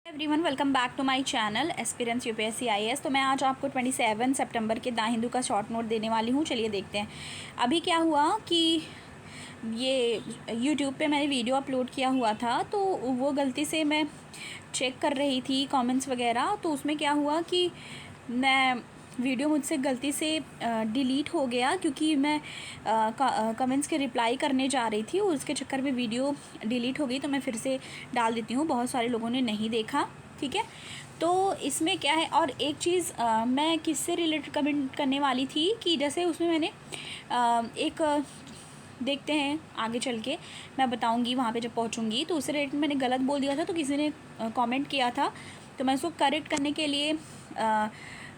Everyone welcome back to my channel aspirants UPSC IAS. तो मैं आज आपको 27 सितंबर के द हिंदू का शॉर्ट नोट देने वाली हूँ। चलिए देखते हैं अभी क्या हुआ कि ये यूट्यूब पे मैंने वीडियो अपलोड किया हुआ था, तो वो गलती से मैं चेक कर रही थी कमेंट्स वगैरह। तो उसमें क्या हुआ कि मैं वीडियो मुझसे गलती से डिलीट हो गया, क्योंकि मैं कमेंट्स के रिप्लाई करने जा रही थी और उसके चक्कर में वीडियो डिलीट हो गई। तो मैं फिर से डाल देती हूँ, बहुत सारे लोगों ने नहीं देखा। ठीक है, तो इसमें क्या है। और एक चीज़ मैं किससे रिलेटेड कमेंट करने वाली थी कि जैसे उसमें मैंने एक देखते हैं आगे चल के मैं बताऊंगी वहाँ पे जब पहुँचूंगी। तो उससे रिलेटेड मैंने गलत बोल दिया था, तो किसी ने कमेंट किया था, तो मैं उसको करेक्ट करने के लिए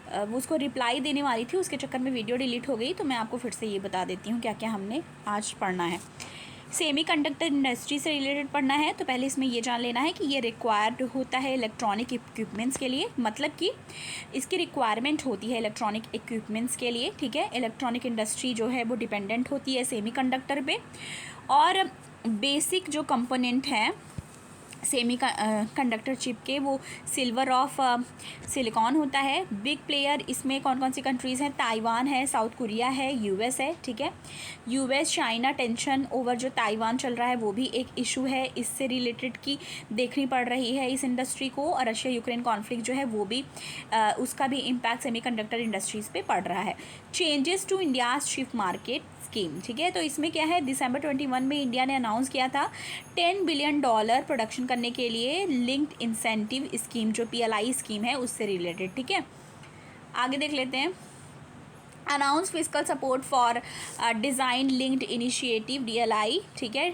वो उसको रिप्लाई देने वाली थी। उसके चक्कर में वीडियो डिलीट हो गई। तो मैं आपको फिर से ये बता देती हूँ क्या क्या हमने आज पढ़ना है। सेमीकंडक्टर इंडस्ट्री से रिलेटेड पढ़ना है। तो पहले इसमें ये जान लेना है कि ये रिक्वायर्ड होता है इलेक्ट्रॉनिक इक्विपमेंट्स के लिए, मतलब कि इसकी रिक्वायरमेंट होती है इलेक्ट्रॉनिक इक्विपमेंट्स के लिए। ठीक है, इलेक्ट्रॉनिक इंडस्ट्री जो है वो डिपेंडेंट होती है सेमीकंडक्टर पे। और बेसिक जो कंपोनेंट हैं सेमी कंडक्टर चिप के, वो सिल्वर ऑफ सिलिकॉन होता है। बिग प्लेयर इसमें कौन कौन सी कंट्रीज़ हैं? ताइवान है, साउथ कोरिया है, यूएस है। ठीक है, यूएस चाइना टेंशन ओवर जो ताइवान चल रहा है वो भी एक इशू है, इससे रिलेटेड की देखनी पड़ रही है इस इंडस्ट्री को। और रशिया यूक्रेन कॉन्फ्लिक्ट जो है वो भी उसका भी इम्पैक्ट सेमीकंडक्टर इंडस्ट्रीज़ पे पड़ रहा है। Changes to India's chip market scheme. ठीक है, तो इसमें क्या है, दिसंबर 21 में इंडिया ने अनाउंस किया था $10 बिलियन प्रोडक्शन करने के लिए लिंक्ड इंसेंटिव स्कीम, जो पीएलआई स्कीम है उससे रिलेटेड। ठीक है, आगे देख लेते हैं। Announce physical support for design linked initiative DLI. ठीक है,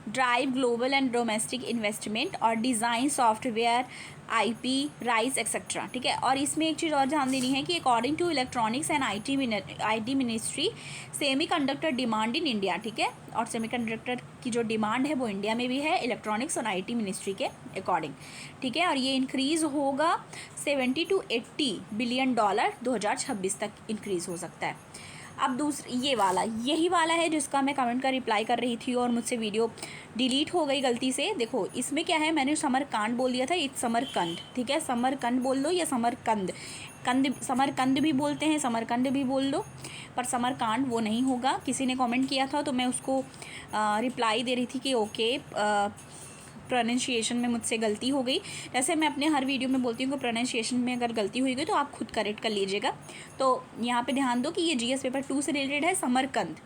drive global and domestic investment और design software IP rights etcetera. ठीक है, और इसमें एक चीज़ और ध्यान देनी है कि according to electronics and IT ministry semiconductor demand in India. ठीक है, और सेमीकंडक्टर की जो डिमांड है वो इंडिया में भी है इलेक्ट्रॉनिक्स और आईटी मिनिस्ट्री के अकॉर्डिंग। ठीक है, और ये इंक्रीज़ होगा 70 to 80 बिलियन डॉलर 2026 तक इंक्रीज़ हो सकता है। अब यही वाला है जिसका मैं कमेंट का रिप्लाई कर रही थी और मुझसे वीडियो डिलीट हो गई गलती से। देखो इसमें क्या है, मैंने समरकांड बोल दिया था, इट्स समरकंद। ठीक है, समरकंद बोल दो या समरकंद, समरकंद भी बोलते हैं, समरकंद भी बोल दो, पर समरकांड वो नहीं होगा। किसी ने कमेंट किया था तो मैं उसको रिप्लाई दे रही थी कि ओके प्रोनाउंसिएशन में मुझसे गलती हो गई। जैसे मैं अपने हर वीडियो में बोलती हूँ कि प्रोनाउंसिएशन में अगर गलती हुई गई तो आप खुद करेक्ट कर लीजिएगा। तो यहाँ पे ध्यान दो कि ये जीएस पेपर 2 से रिलेटेड है, समरकंद।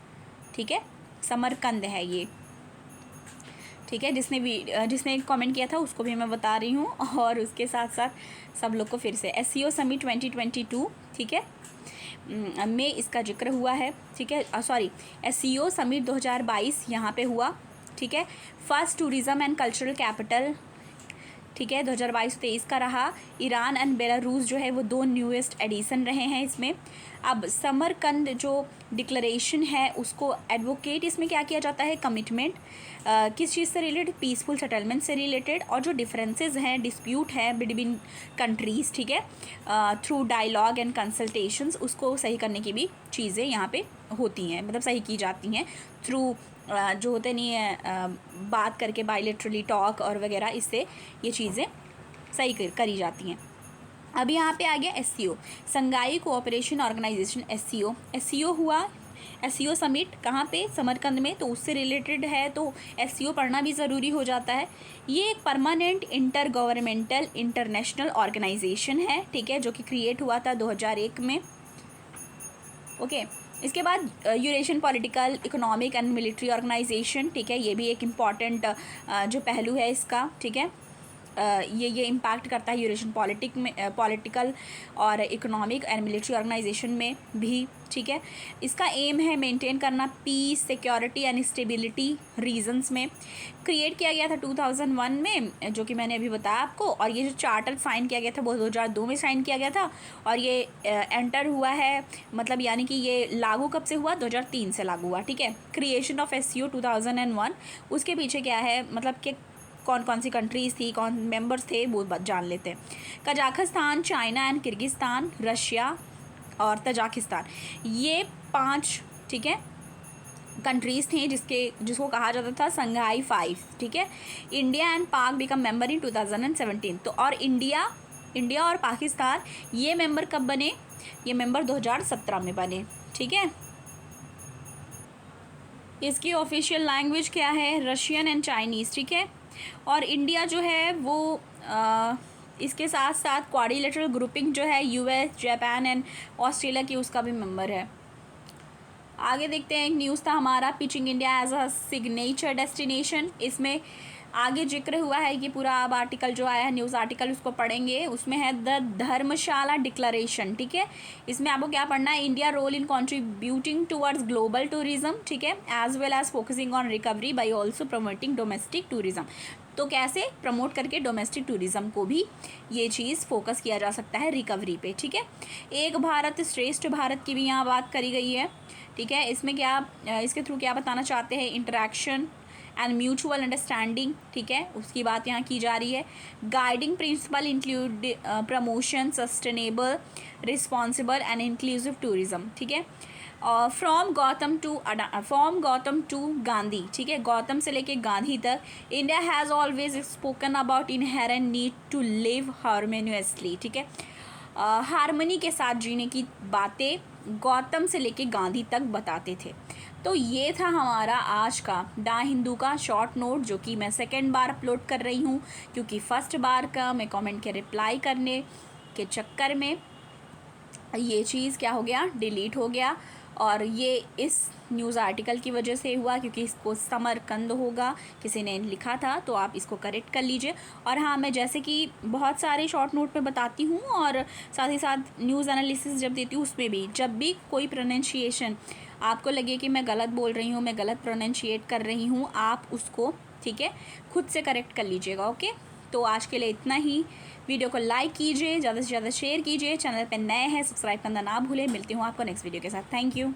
ठीक है, समरकंद है ये। ठीक है, जिसने कमेंट किया था उसको भी मैं बता रही हूँ, और उसके साथ साथ सब लोग को फिर से एससीओ समिट 2022। ठीक है, में इसका जिक्र हुआ है। ठीक है, सॉरी, एससीओ समिट 2022 यहाँ पे हुआ। ठीक है, first tourism and cultural capital. ठीक है, 2022-23 का रहा। ईरान एंड बेलारूस जो है वो 2 न्यूएस्ट एडिशन रहे हैं इसमें। अब समरकंद जो डिक्लेरेशन है उसको एडवोकेट इसमें क्या किया जाता है, कमिटमेंट किस चीज़ से रिलेटेड, पीसफुल सेटलमेंट से रिलेटेड। और जो डिफरेंसेस हैं, डिस्प्यूट है बिटवीन कंट्रीज़, ठीक है, थ्रू डायलॉग एंड कंसल्टेशंस, उसको सही करने की भी चीज़ें यहाँ पे होती हैं, मतलब सही की जाती हैं थ्रू जो होते नहीं है बात करके, बायलैटरली टॉक और वगैरह, इससे ये चीज़ें सही करी जाती हैं। अब यहाँ पे आ गया एससीओ, संघाई कोऑपरेशन ऑर्गेनाइजेशन, एससीओ हुआ। एससीओ समिट कहाँ पे, समरकंद में, तो उससे रिलेटेड है, तो एससीओ पढ़ना भी ज़रूरी हो जाता है। ये एक permanent intergovernmental international organisation है। ठीक है, जो कि क्रिएट हुआ था 2001 में। ओके, इसके बाद Eurasian political economic and military organisation. ठीक है, ये भी एक इम्पॉर्टेंट जो पहलू है इसका। ठीक है, ये इम्पैक्ट करता है यूरेशियन पॉलिटिकल और इकोनॉमिक एंड मिलिट्री ऑर्गेनाइजेशन में भी। ठीक है, इसका एम है मेंटेन करना peace, security and stability regions में। क्रिएट किया गया था 2001 में, जो कि मैंने अभी बताया आपको। और ये जो चार्टर साइन किया गया था वो 2002 में साइन किया गया था। और ये एंटर हुआ है, मतलब यानी कि ये लागू कब से हुआ, 2003 से लागू हुआ। ठीक है, क्रिएशन ऑफ एससीओ 2001, उसके पीछे क्या है, मतलब कि कौन कौन सी कंट्रीज़ थी, कौन मेंबर्स थे, वो जान लेते हैं। Kazakhstan, China and Kyrgyzstan, Russia और तजाकिस्तान, ये 5, ठीक है, कंट्रीज़ थे जिसको कहा जाता था संघाई 5, ठीक है। इंडिया एंड पाक बिकम मेंबर इन 2017। तो और इंडिया और पाकिस्तान ये मेंबर कब बने? ये मेंबर 2017 में बने, ठीक है। इसकी ऑफिशियल लैंग्वेज क्या है? रशियन एंड चाइनीज़, ठीक है। और इंडिया जो है वो इसके साथ साथ क्वाड्रिलेटरल ग्रुपिंग जो है यूएस, जापान एंड ऑस्ट्रेलिया की, उसका भी मेंबर है। आगे देखते हैं, एक न्यूज़ था हमारा, pitching India as a signature destination. इसमें आगे जिक्र हुआ है कि पूरा अब आर्टिकल जो आया है, न्यूज़ आर्टिकल, उसको पढ़ेंगे। उसमें है द धर्मशाला डिक्लेरेशन, ठीक है। इसमें आपको क्या पढ़ना है? India role in contributing towards global tourism, ठीक है, as well as focusing on recovery by also promoting domestic tourism. तो कैसे प्रमोट करके डोमेस्टिक टूरिज्म को भी ये चीज़ फोकस किया जा सकता है रिकवरी पे, ठीक है। एक भारत श्रेष्ठ भारत की भी यहाँ बात करी गई है, ठीक है। इसमें क्या, इसके थ्रू क्या बताना चाहते हैं? इंटरेक्शन एंड म्यूचुअल अंडरस्टैंडिंग, ठीक है, उसकी बात यहाँ की जा रही है। Guiding principal include promotion sustainable responsible and inclusive tourism, ठीक है। फ्रॉम गौतम टू गांधी, ठीक है, गौतम से लेके गांधी तक, India has always spoken about inherent need to live harmoniously, ठीक है। हारमोनी के साथ जीने की बातें गौतम से लेके गांधी तक बताते थे। तो ये था हमारा आज का द हिंदू का शॉर्ट नोट, जो कि मैं सेकेंड बार अपलोड कर रही हूँ, क्योंकि फर्स्ट बार का मैं कमेंट के रिप्लाई करने के चक्कर में ये चीज़ क्या हो गया, डिलीट हो गया। और ये इस न्यूज़ आर्टिकल की वजह से हुआ, क्योंकि इसको समरकंद होगा किसी ने लिखा था, तो आप इसको करेक्ट कर लीजिए। और हाँ, मैं जैसे कि बहुत सारे शॉर्ट नोट में बताती हूँ, और साथ ही साथ न्यूज़ एनालिसिस जब देती हूँ उसमें भी, जब भी कोई प्रोनाउंसिएशन आपको लगे कि मैं गलत बोल रही हूँ, मैं गलत प्रोनाउंशिएट कर रही हूँ, आप उसको, ठीक है, खुद से करेक्ट कर लीजिएगा, ओके। तो आज के लिए इतना ही। वीडियो को लाइक कीजिए, ज़्यादा से ज़्यादा शेयर कीजिए, चैनल पर नए हैं सब्सक्राइब करना ना भूलें। मिलती हूँ आपको नेक्स्ट वीडियो के साथ। Thank you.